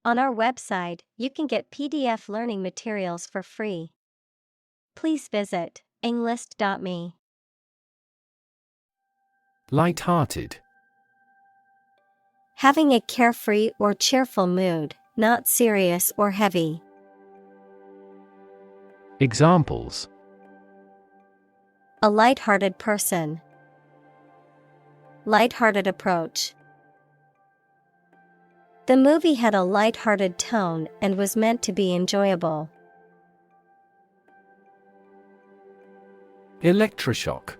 On our website, you can get PDF learning materials for free. Please visit englist.me. Light-hearted. Having a carefree or cheerful mood, not serious or heavy. Examples: A light-hearted person. Light-hearted approach. The movie had a light-hearted tone and was meant to be enjoyable. Electroshock.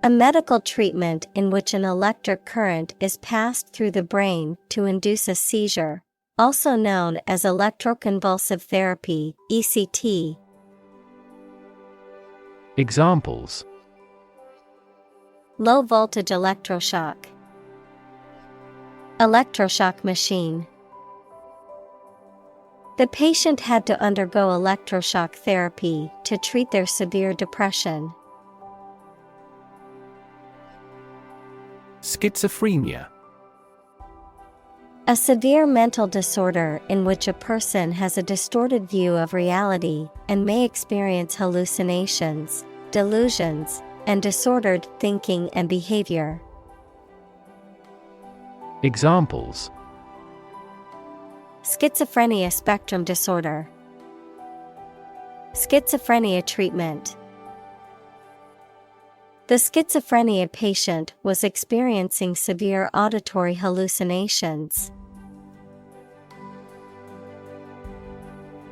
A medical treatment in which an electric current is passed through the brain to induce a seizure, also known as electroconvulsive therapy, ECT. Examples: Low voltage electroshock. Electroshock machine. The patient had to undergo electroshock therapy to treat their severe depression. Schizophrenia. A severe mental disorder in which a person has a distorted view of reality and may experience hallucinations, delusions, and disordered thinking and behavior. Examples: Schizophrenia spectrum disorder. Schizophrenia treatment. The schizophrenia patient was experiencing severe auditory hallucinations.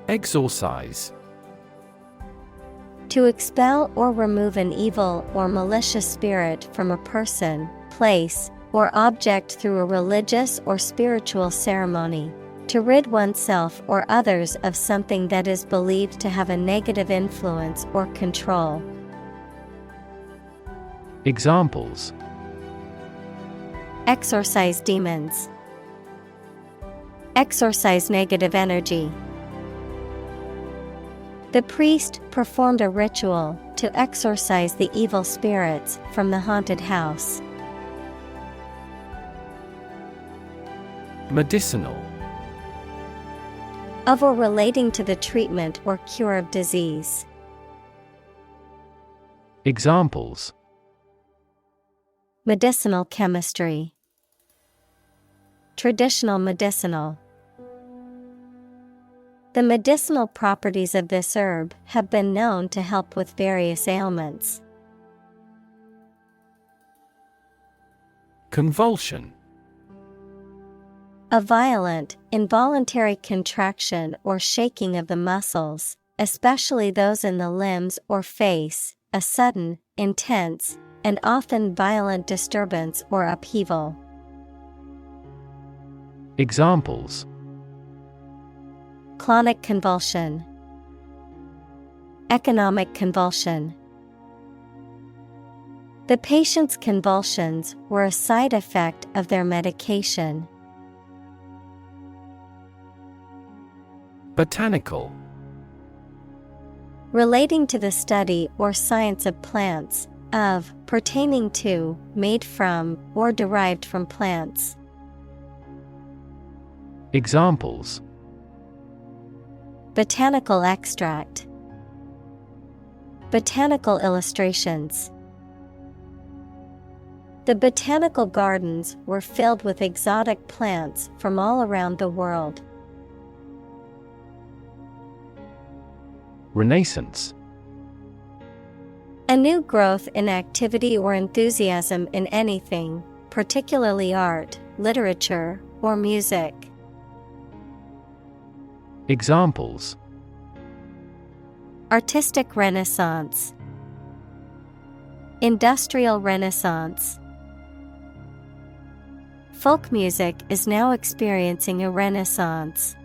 Exorcise. To expel or remove an evil or malicious spirit from a person, place, or object through a religious or spiritual ceremony. To rid oneself or others of something that is believed to have a negative influence or control. Examples: Exorcise demons. Exorcise negative energy. The priest performed a ritual to exorcise the evil spirits from the haunted house. Medicinal. Of or relating to the treatment or cure of disease. Examples: Medicinal chemistry. Traditional medicinal. The medicinal properties of this herb have been known to help with various ailments. Convulsion. A violent, involuntary contraction or shaking of the muscles, especially those in the limbs or face, a sudden, intense, and often violent disturbance or upheaval. Examples: Clonic convulsion. Economic convulsion. The patient's convulsions were a side effect of their medication. Botanical. Relating to the study or science of plants, of, pertaining to, made from, or derived from plants. Examples: Botanical extract. Botanical illustrations. The botanical gardens were filled with exotic plants from all around the world. Renaissance. A new growth in activity or enthusiasm in anything, particularly art, literature, or music. Examples: Artistic Renaissance. Industrial Renaissance. Folk music is now experiencing a renaissance.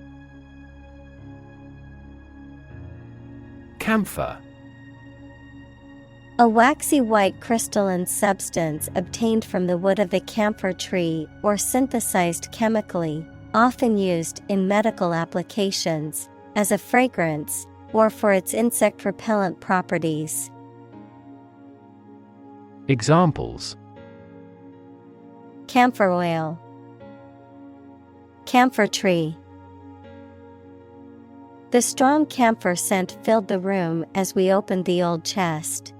Camphor. A waxy white crystalline substance obtained from the wood of the camphor tree or synthesized chemically, often used in medical applications, as a fragrance, or for its insect repellent properties. Examples: Camphor oil. Camphor tree. The strong camphor scent filled the room as we opened the old chest.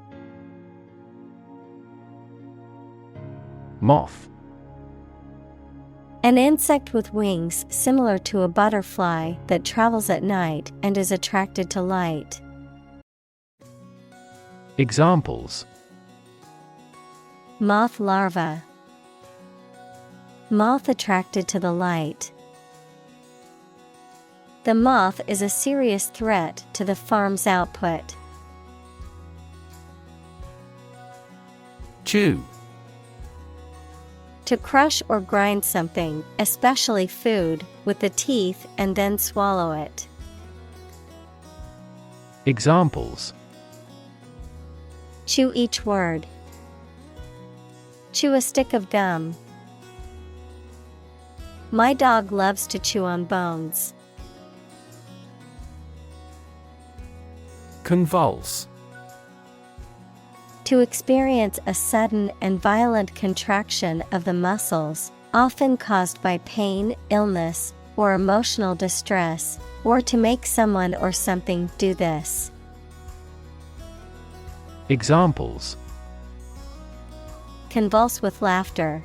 Moth. An insect with wings similar to a butterfly that travels at night and is attracted to light. Examples: Moth larva. Moth attracted to the light. The moth is a serious threat to the farm's output. Chew. To crush or grind something, especially food, with the teeth and then swallow it. Examples: Chew each word. Chew a stick of gum. My dog loves to chew on bones. Convulse. To experience a sudden and violent contraction of the muscles, often caused by pain, illness, or emotional distress, or to make someone or something do this. Examples: Convulse with laughter.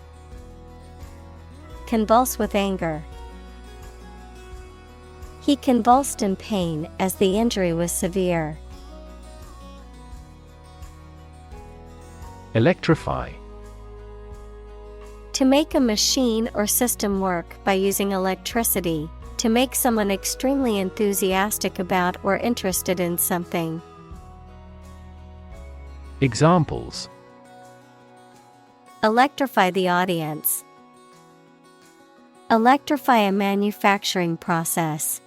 Convulse with anger. He convulsed in pain as the injury was severe. Electrify. To make a machine or system work by using electricity, to make someone extremely enthusiastic about or interested in something. Examples: Electrify the audience. Electrify a manufacturing process.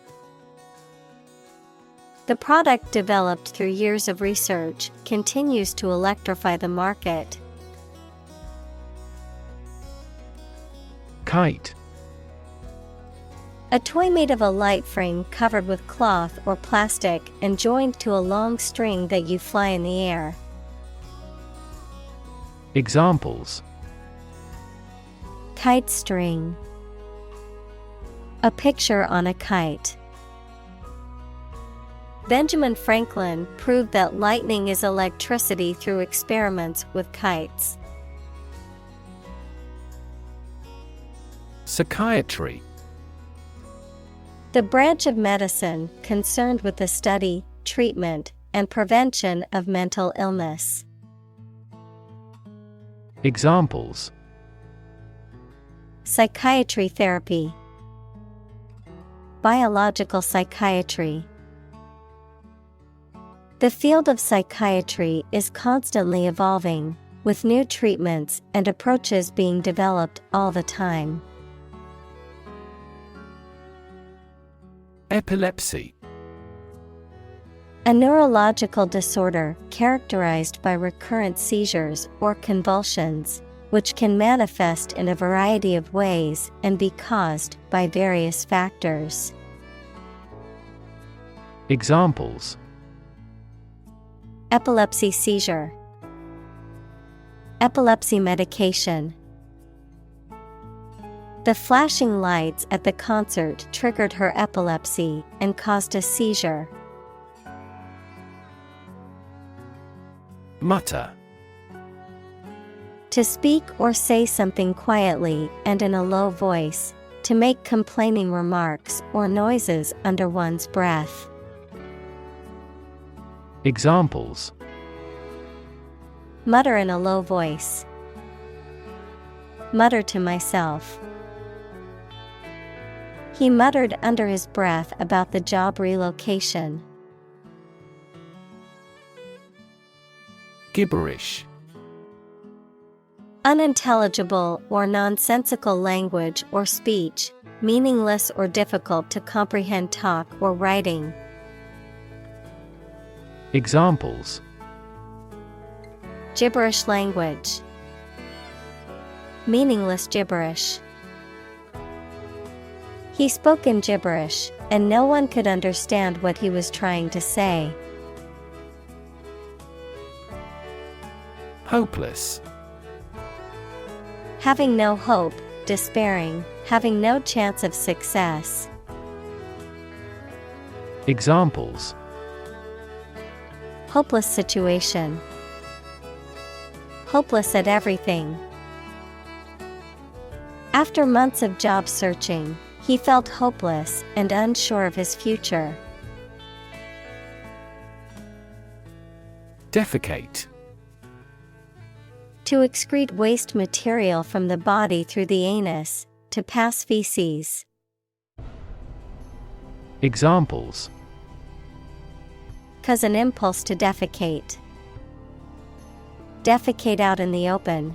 The product developed through years of research continues to electrify the market. Kite. A toy made of a light frame covered with cloth or plastic and joined to a long string that you fly in the air. Examples: Kite string. A picture on a kite. Benjamin Franklin proved that lightning is electricity through experiments with kites. Psychiatry. The branch of medicine concerned with the study, treatment, and prevention of mental illness. Examples: Psychiatry therapy. Biological psychiatry. The field of psychiatry is constantly evolving, with new treatments and approaches being developed all the time. Epilepsy. A neurological disorder characterized by recurrent seizures or convulsions, which can manifest in a variety of ways and be caused by various factors. Examples: Epilepsy seizure. Epilepsy medication. The flashing lights at the concert triggered her epilepsy and caused a seizure. Mutter. To speak or say something quietly and in a low voice, to make complaining remarks or noises under one's breath. Examples: Mutter in a low voice. Mutter to myself. He muttered under his breath about the job relocation. Gibberish. Unintelligible or nonsensical language or speech, meaningless or difficult to comprehend talk or writing. Examples: Gibberish language. Meaningless gibberish. He spoke in gibberish, and no one could understand what he was trying to say. Hopeless. Having no hope, despairing, having no chance of success. Examples: Hopeless situation. Hopeless at everything. After months of job searching, he felt hopeless and unsure of his future. Defecate. To excrete waste material from the body through the anus, to pass feces. Examples: Cause an impulse to defecate. Defecate out in the open.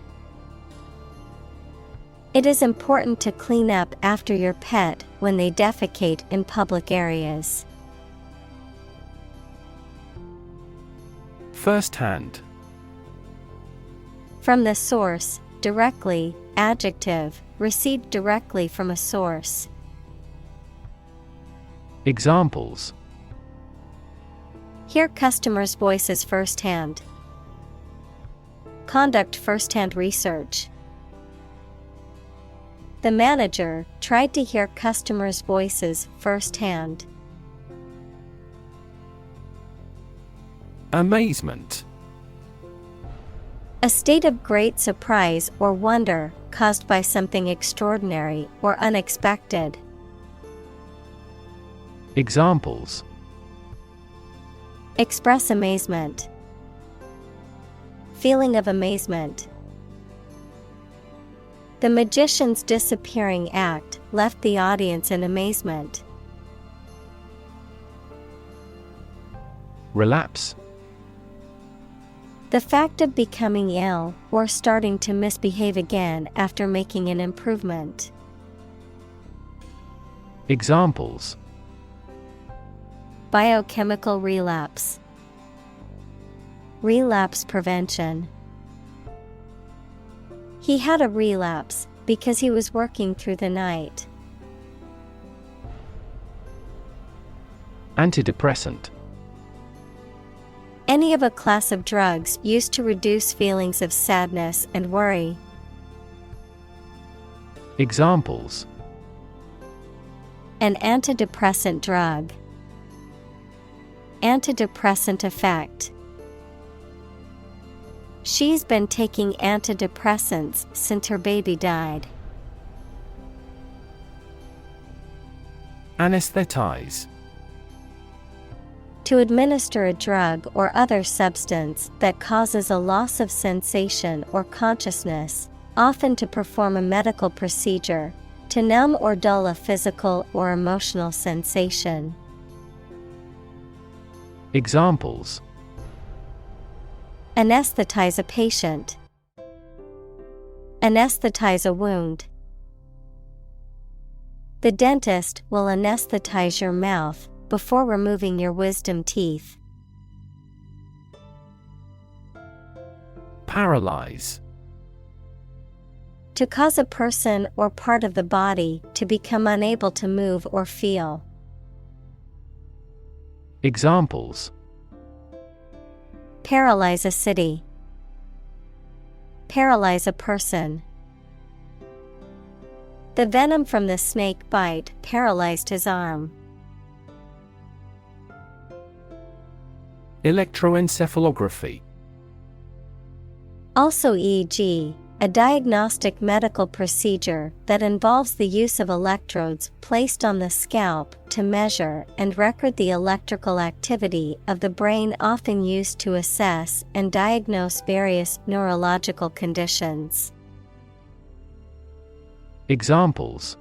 It is important to clean up after your pet when they defecate in public areas. First-hand. From the source, directly, adjective, received directly from a source. Examples: Hear customers' voices firsthand. Conduct firsthand research. The manager tried to hear customers' voices firsthand. Amazement. A state of great surprise or wonder caused by something extraordinary or unexpected. Examples: Express amazement. Feeling of amazement. The magician's disappearing act left the audience in amazement. Relapse. The fact of becoming ill or starting to misbehave again after making an improvement. Examples: Biochemical relapse. Relapse prevention. He had a relapse because he was working through the night. Antidepressant. Any of a class of drugs used to reduce feelings of sadness and worry. Examples: An antidepressant drug. Antidepressant effect. She's been taking antidepressants since her baby died. Anesthetize. To administer a drug or other substance that causes a loss of sensation or consciousness, often to perform a medical procedure, to numb or dull a physical or emotional sensation. Examples: Anesthetize a patient. Anesthetize a wound. The dentist will anesthetize your mouth before removing your wisdom teeth. Paralyze. To cause a person or part of the body to become unable to move or feel. Examples: Paralyze a city. Paralyze a person. The venom from the snake bite paralyzed his arm. Electroencephalography. Also EEG, a diagnostic medical procedure that involves the use of electrodes placed on the scalp to measure and record the electrical activity of the brain, often used to assess and diagnose various neurological conditions. Examples: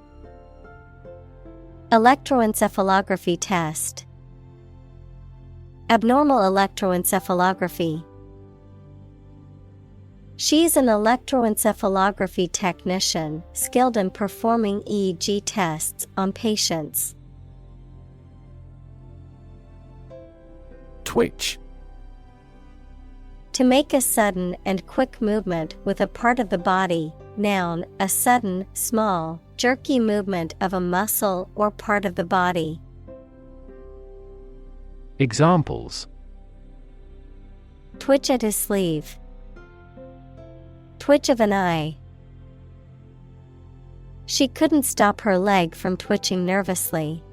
Electroencephalography test. Abnormal electroencephalography. She's an electroencephalography technician skilled in performing EEG tests on patients. Twitch. To make a sudden and quick movement with a part of the body. Noun, a sudden, small, jerky movement of a muscle or part of the body. Examples: Twitch at his sleeve. Twitch of an eye. She couldn't stop her leg from twitching nervously.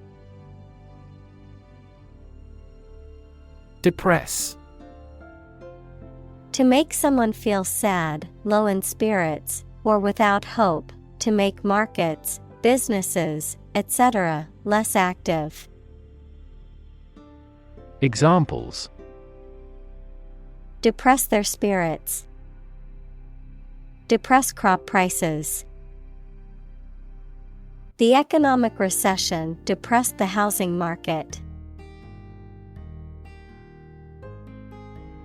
Depress. To make someone feel sad, low in spirits, or without hope, to make markets, businesses, etc., less active. Examples: Depress their spirits. Depress crop prices. The economic recession depressed the housing market.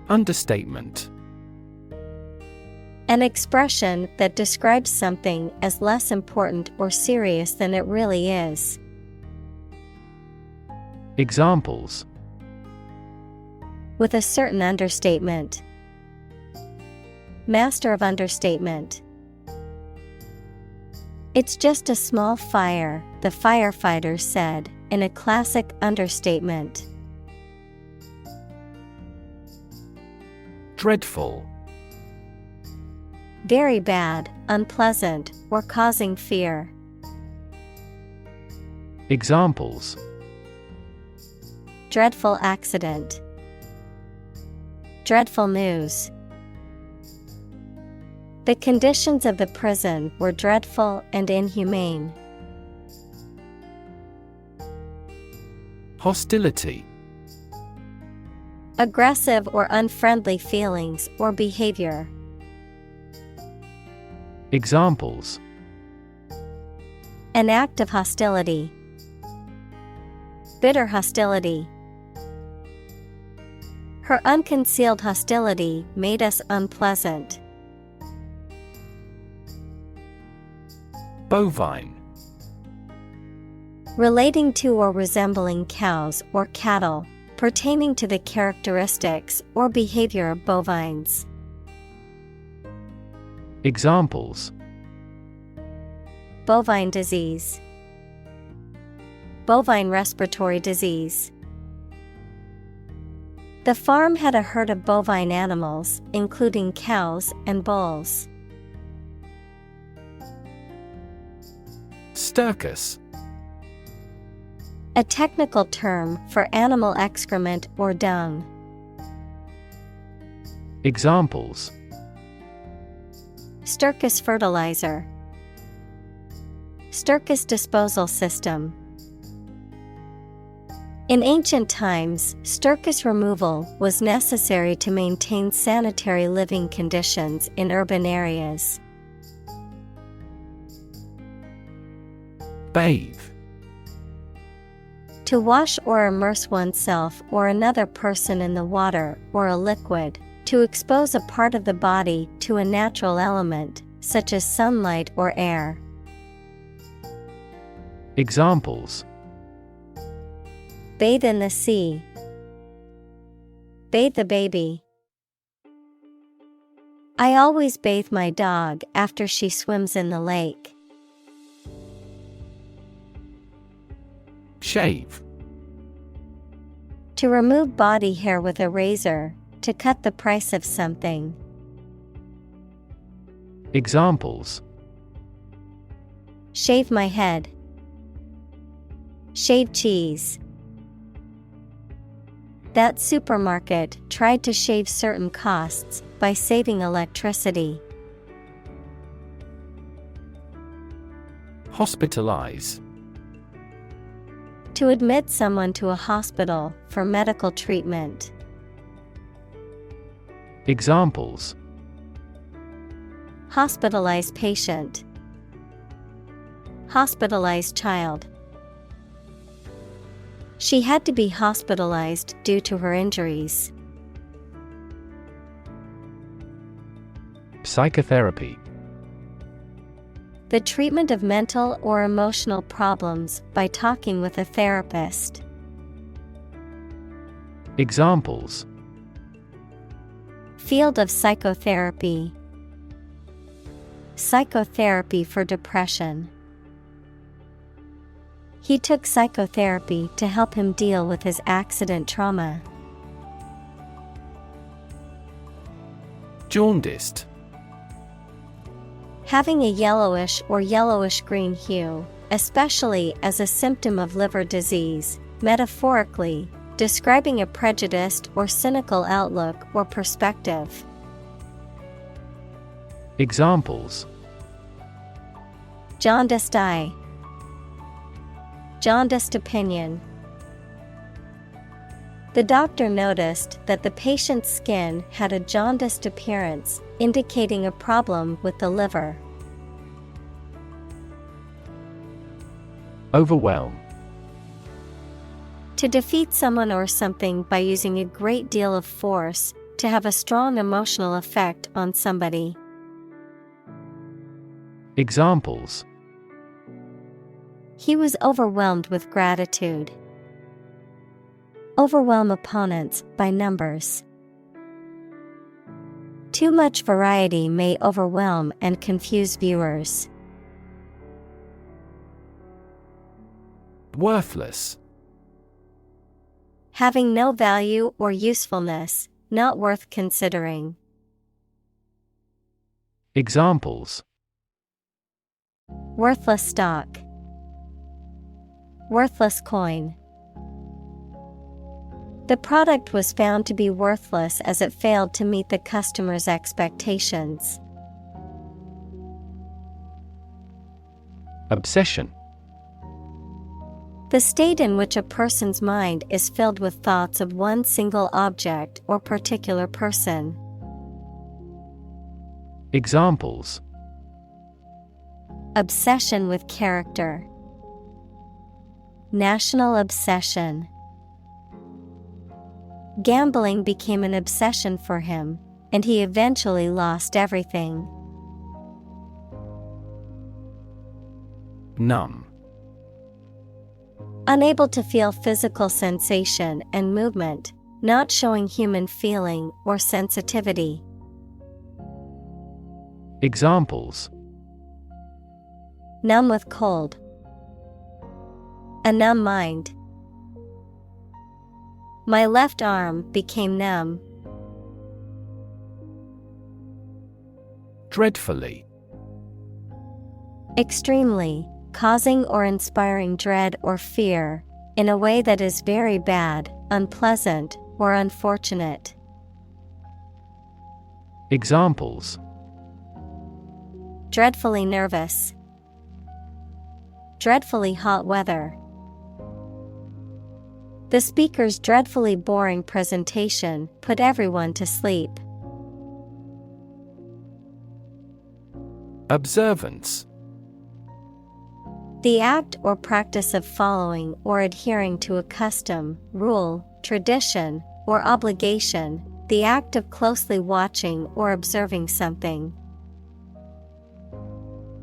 Understatement. An expression that describes something as less important or serious than it really is. Examples: With a certain understatement. Master of understatement. It's just a small fire, the firefighters said, in a classic understatement. Dreadful. Very bad, unpleasant, or causing fear. Examples: Dreadful accident. Dreadful news. The conditions of the prison were dreadful and inhumane. Hostility. Aggressive or unfriendly feelings or behavior. Examples: An act of hostility. Bitter hostility. Her unconcealed hostility made us unpleasant. Bovine. Relating to or resembling cows or cattle, pertaining to the characteristics or behavior of bovines. Examples: Bovine disease. Bovine respiratory disease. The farm had a herd of bovine animals, including cows and bulls. Stercus. A technical term for animal excrement or dung. Examples: Stercus fertilizer. Stercus disposal system. In ancient times, stercus removal was necessary to maintain sanitary living conditions in urban areas. Bathe. To wash or immerse oneself or another person in the water or a liquid, to expose a part of the body to a natural element, such as sunlight or air. Examples: Bathe in the sea. Bathe the baby. I always bathe my dog after she swims in the lake. Shave. To remove body hair with a razor, to cut the price of something. Examples: Shave my head. Shave cheese. That supermarket tried to shave certain costs by saving electricity. Hospitalize. To admit someone to a hospital for medical treatment. Examples: Hospitalized patient. Hospitalized child. She had to be hospitalized due to her injuries. Psychotherapy. The treatment of mental or emotional problems by talking with a therapist. Examples: Field of psychotherapy. Psychotherapy for depression. He took psychotherapy to help him deal with his accident trauma. Jaundiced. Having a yellowish or yellowish-green hue, especially as a symptom of liver disease, metaphorically, describing a prejudiced or cynical outlook or perspective. Examples: Jaundiced eye, jaundiced opinion. The doctor noticed that the patient's skin had a jaundiced appearance, indicating a problem with the liver. Overwhelm. To defeat someone or something by using a great deal of force, to have a strong emotional effect on somebody. Examples: He was overwhelmed with gratitude. Overwhelm opponents by numbers. Too much variety may overwhelm and confuse viewers. Worthless. Having no value or usefulness, not worth considering. Examples: Worthless stock. Worthless coin. The product was found to be worthless as it failed to meet the customer's expectations. Obsession. The state in which a person's mind is filled with thoughts of one single object or particular person. Examples: Obsession with character. National obsession. Gambling became an obsession for him, and he eventually lost everything. Numb. Unable to feel physical sensation and movement, not showing human feeling or sensitivity. Examples: Numb with cold. A numb mind. My left arm became numb. Dreadfully. Extremely, causing or inspiring dread or fear, in a way that is very bad, unpleasant, or unfortunate. Examples: Dreadfully nervous. Dreadfully hot weather. The speaker's dreadfully boring presentation put everyone to sleep. Observance. The act or practice of following or adhering to a custom, rule, tradition, or obligation, the act of closely watching or observing something.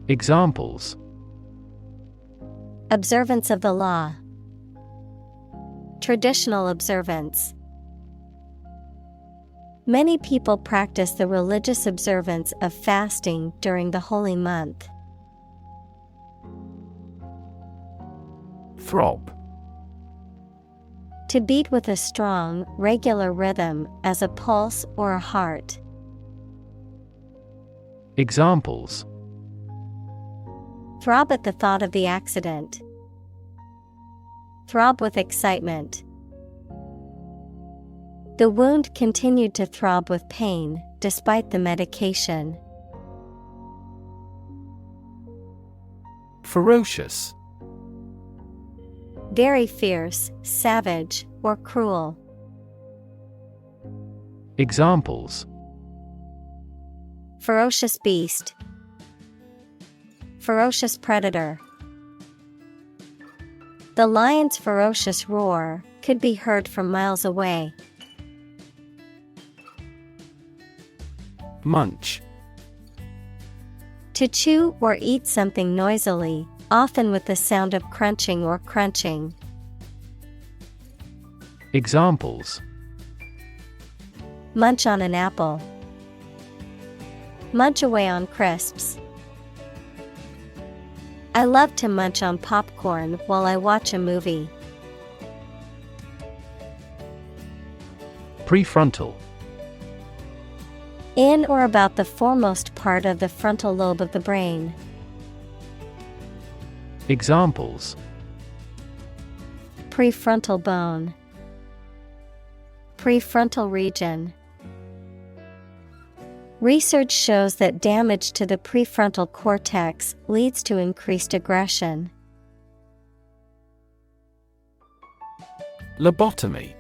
Examples: Observance of the law. Traditional observance. Many people practice the religious observance of fasting during the holy month. Throb. To beat with a strong, regular rhythm as a pulse or a heart. Examples: Throb at the thought of the accident. Throb with excitement. The wound continued to throb with pain despite the medication. Ferocious. Very fierce, savage, or cruel. Examples: Ferocious beast. Ferocious predator. The lion's ferocious roar could be heard from miles away. Munch. To chew or eat something noisily, often with the sound of crunching or crunching. Examples: Munch on an apple. Munch away on crisps. I love to munch on popcorn while I watch a movie. Prefrontal. In or about the foremost part of the frontal lobe of the brain. Examples: Prefrontal bone. Prefrontal region. Research shows that damage to the prefrontal cortex leads to increased aggression. Lobotomy.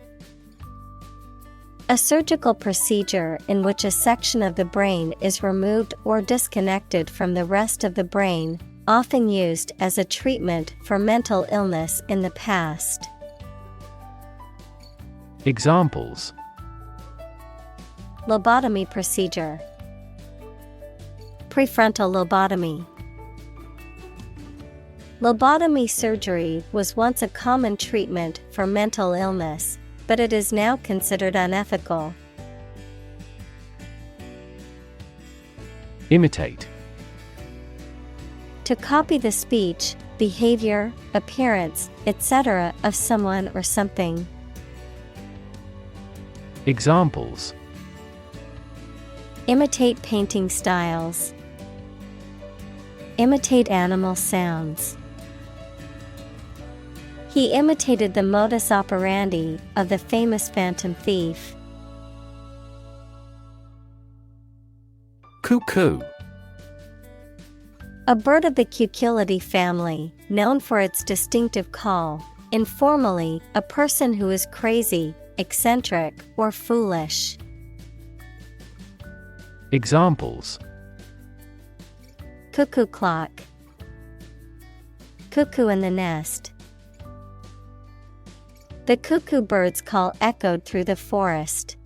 A surgical procedure in which a section of the brain is removed or disconnected from the rest of the brain, often used as a treatment for mental illness in the past. Examples: Lobotomy procedure. Prefrontal lobotomy. Lobotomy surgery was once a common treatment for mental illness, but it is now considered unethical. Imitate. To copy the speech, behavior, appearance, etc. of someone or something. Examples: Imitate painting styles. Imitate animal sounds. He imitated the modus operandi of the famous phantom thief. Cuckoo. A bird of the cuculidae family, known for its distinctive call. Informally, a person who is crazy, eccentric, or foolish. Examples: Cuckoo clock. Cuckoo in the nest. The cuckoo bird's call echoed through the forest.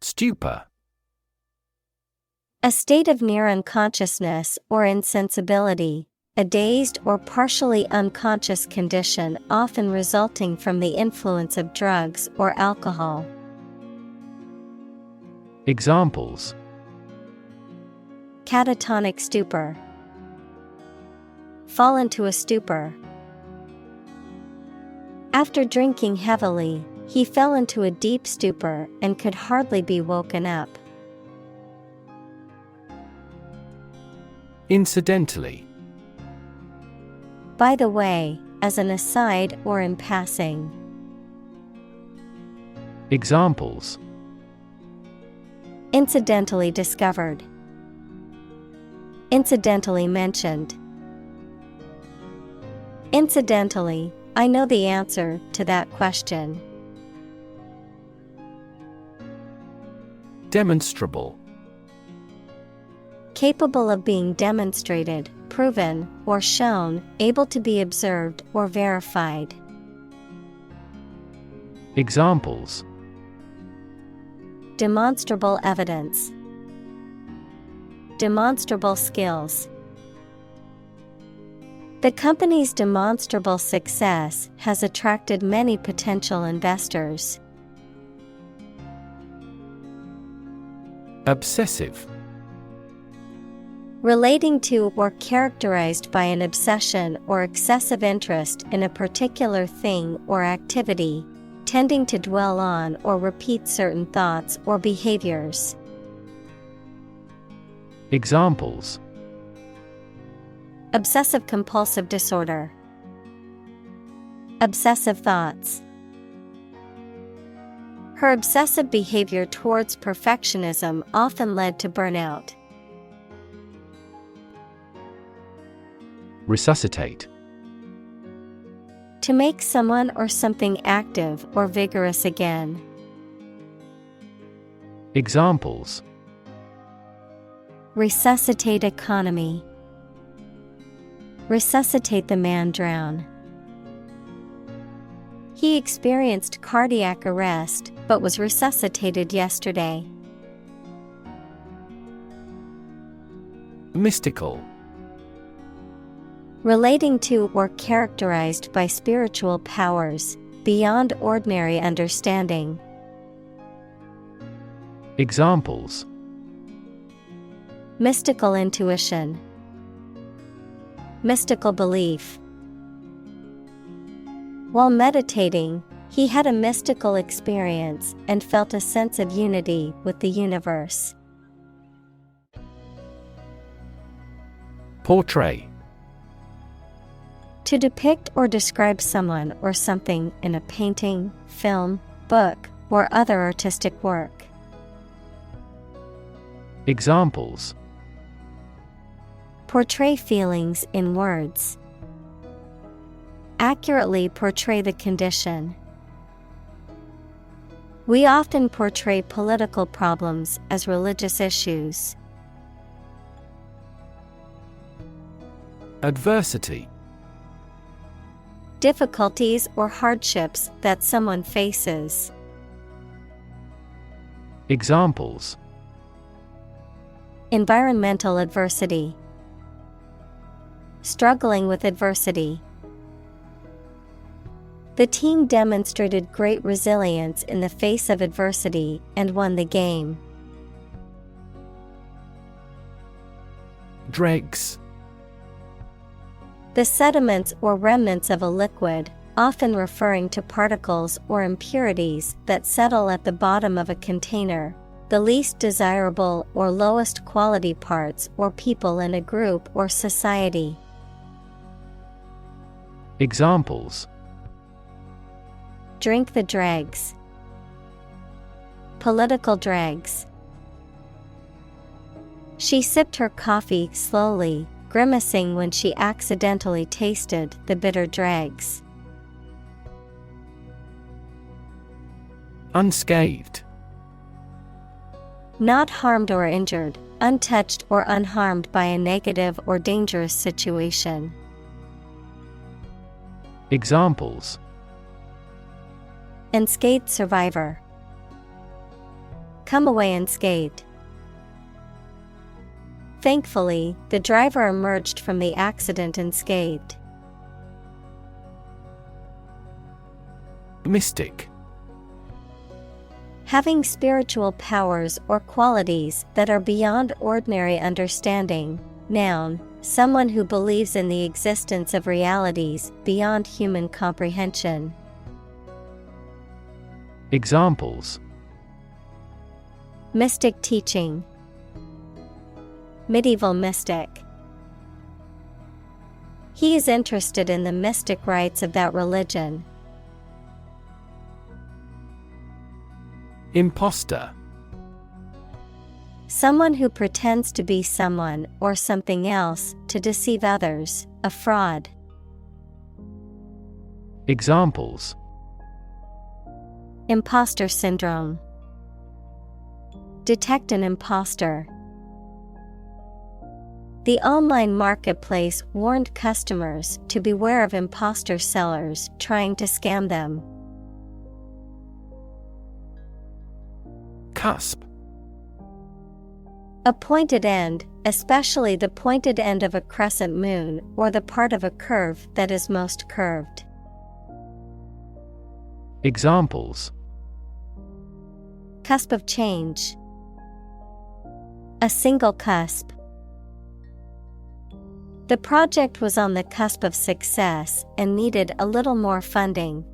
Stupor. A state of near unconsciousness or insensibility, a dazed or partially unconscious condition often resulting from the influence of drugs or alcohol. Examples: Catatonic stupor. Fall into a stupor. After drinking heavily, he fell into a deep stupor and could hardly be woken up. Incidentally. By the way, as an aside or in passing. Examples: Incidentally discovered. Incidentally mentioned. Incidentally, I know the answer to that question. Demonstrable. Capable of being demonstrated, proven, or shown, able to be observed or verified. Examples: Demonstrable evidence. Demonstrable skills. The company's demonstrable success has attracted many potential investors. Obsessive. Relating to or characterized by an obsession or excessive interest in a particular thing or activity, tending to dwell on or repeat certain thoughts or behaviors. Examples: Obsessive-compulsive disorder. Obsessive thoughts. Her obsessive behavior towards perfectionism often led to burnout. Resuscitate. To make someone or something active or vigorous again. Examples: Resuscitate economy. Resuscitate the man drown. He experienced cardiac arrest but was resuscitated yesterday. Mystical. Relating to or characterized by spiritual powers, beyond ordinary understanding. Examples: Mystical intuition. Mystical belief. While meditating, He had a mystical experience and felt a sense of unity with the universe. Portray. To depict or describe someone or something in a painting, film, book, or other artistic work. Examples: Portray feelings in words. Accurately portray the condition. We often portray political problems as religious issues. Adversity. Difficulties or hardships that someone faces. Examples: Environmental adversity. Struggling with adversity. The team demonstrated great resilience in the face of adversity and won the game. Dregs. The sediments or remnants of a liquid, often referring to particles or impurities that settle at the bottom of a container, the least desirable or lowest quality parts or people in a group or society. Examples: Drink the dregs. Political dregs. She sipped her coffee slowly, grimacing when she accidentally tasted the bitter dregs. Unscathed. Not harmed or injured, untouched or unharmed by a negative or dangerous situation. Examples: Unscathed survivor. Come away unscathed. Thankfully, the driver emerged from the accident unscathed. Mystic. Having spiritual powers or qualities that are beyond ordinary understanding. Noun, someone who believes in the existence of realities beyond human comprehension. Examples: Mystic teaching. Medieval mystic. He is interested in the mystic rites of that religion. Imposter. Someone who pretends to be someone or something else to deceive others, a fraud. Examples: Imposter syndrome. Detect an imposter. The online marketplace warned customers to beware of imposter sellers trying to scam them. Cusp. A pointed end, especially the pointed end of a crescent moon or the part of a curve that is most curved. Examples: Cusp of change. A single cusp. The project was on the cusp of success and needed a little more funding.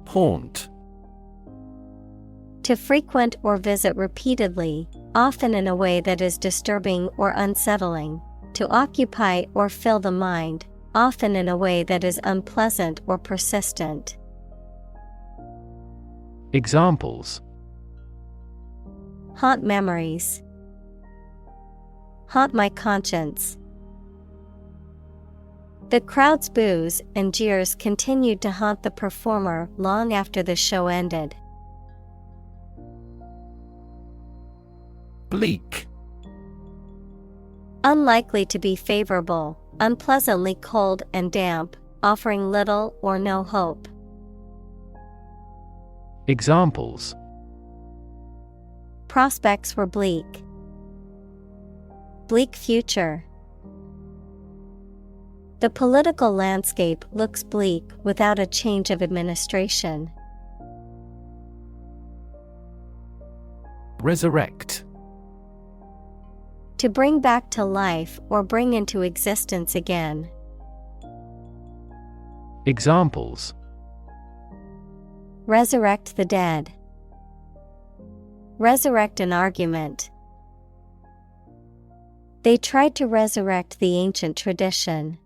Haunt. To frequent or visit repeatedly, often in a way that is disturbing or unsettling. To occupy or fill the mind, often in a way that is unpleasant or persistent. Examples: Haunt memories. Haunt my conscience. The crowd's boos and jeers continued to haunt the performer long after the show ended. Bleak. Unlikely to be favorable, unpleasantly cold and damp, offering little or no hope. Examples: Prospects were bleak. Bleak future. The political landscape looks bleak without a change of administration. Resurrect. To bring back to life or bring into existence again. Examples: resurrect the dead, resurrect an argument. They tried to resurrect the ancient tradition.